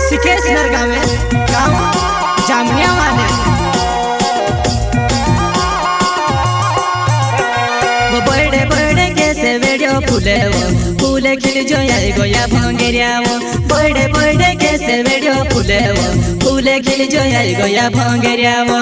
सिकेश नरगावे गाँव जामनिया वाले वो बड़े बड़े कैसे वीडियो फूले वो फूले खिल जो आई गोया भांगेरिया वो बड़े बड़े कैसे वीडियो फूले वो फूले खिल जो आई गोया भांगेरिया वो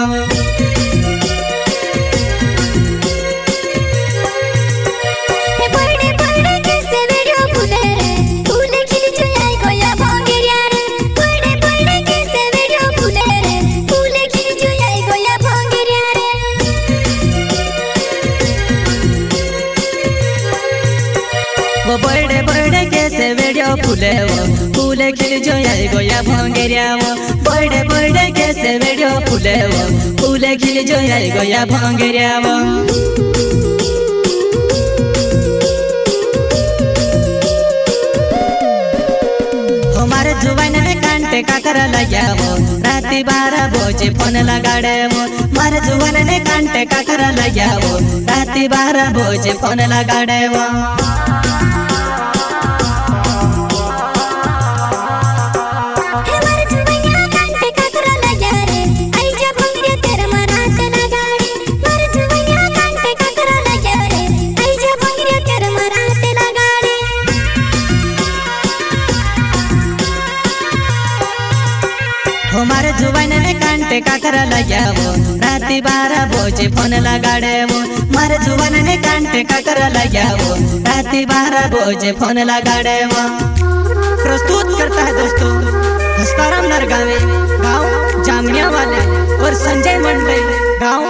वो बड़े बड़े कैसे वीडियो फूले वो फूले खिल जो आई गोया भांगेरिया वो बड़े बड़े कैसे वीडियो फूले वो फूले खिल जो आई गोया भांगेरिया वो हमारे जुबान में कांटे का कर लगा वो राती 12 बजे फोन लगाड़े वो मारे जुबान में कांटे का कर लगा वो राती 12 बजे फोन लगाड़े वो हमारे जुबान में कांटे का कर लगा वो राती 12 बजे फोन लगाड़े वो मारे जुबान में कांटे का कर लगा वो राती 12 बजे फोन लगाड़े वो प्रस्तुत करता है दोस्तों हस्ताराम नरगावे गाँव जामनिया वाले और संजय मंडल गाँव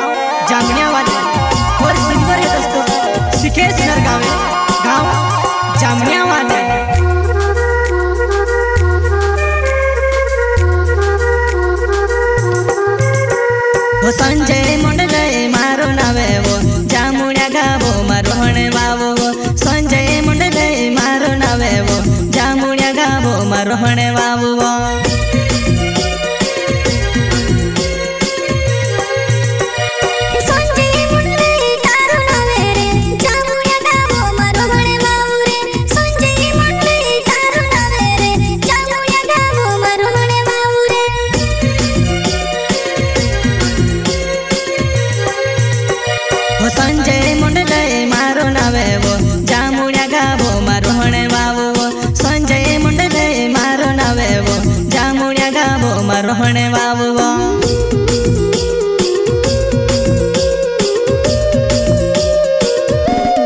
जामनिया वाले और सिंगर है दोस्तों सिकेश नरगावे गाँव जामनिया वाले वो संजय मंडल मारो नावे वो जामुनिया गावो मारो हणे वावो वो संजय मंडल मारो नावे वो जामुनिया गावो मारो हणे वावो वो संजय मंडल मारो नावे वो जामुनिया गावो मारो हणे वावो वो संजय मंडल मारो नावे वो जामुनिया गावो मारो हणे वावो वो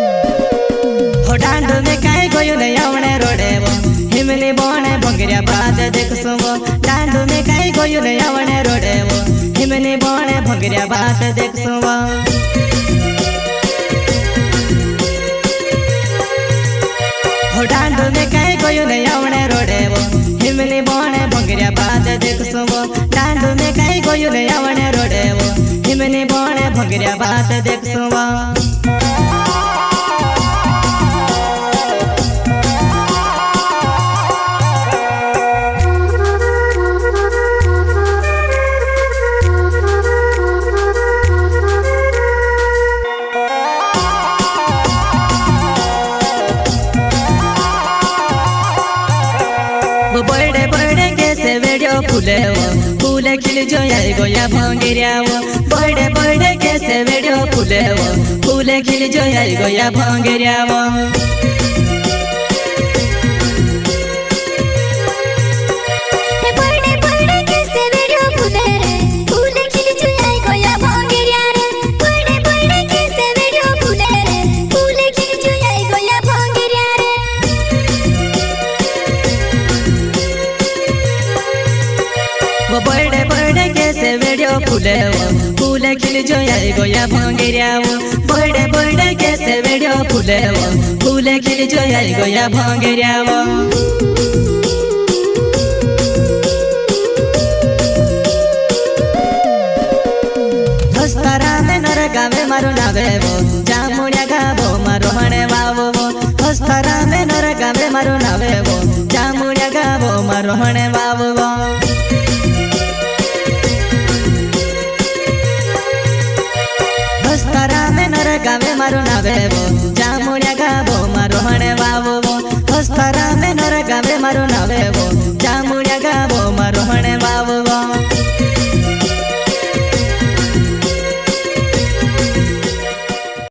हो डांडो में काई गोयो ने आवणे रोडे वो हिमली बोणे भंगरिया बात देखसो वो डांडो में काई गोयो ने आवणे रोडे वो हिमली बोणे भंगरिया बात देखसो वो हो डांडो में कहीं कोई नहीं आवणे रोडे वो हिमली बोने भंगरिया बात देखसो वो डांडो में कहीं कोई नहीं आवणे रोडे वो हिमली बोने भंगरिया बात देखसो वो बड़े बड़े कैसे वीडियो फूले वो फूले खिल जो आई गोया भांगेरिया वो बड़े बड़े कैसे वीडियो फूले वो फूले खिल जो आई गोया भांगेरिया वो वो बड़े बड़े कैसे वीडियो फूले वो फूले खिल जो आई गोया भांगेरिया वो बड़े बड़े कैसे वीडियो फूले वो फूले खिल जो आई गोया भांगेरिया वो हस्तारा में नरगावे मारो नावे वो जामुनिया गावो मारो हणे वावो वो हस्तारा में नरगावे मारो नावे वो जामुनिया गावो मारो हणे वावो वो हस्तारा में नरगावे मारो नावे वो जामुनिया गावो मारो हणे वावो वो हस्तारा में नर गावे मारो नावेवो जामुड़िया गावो मारो हणे वावो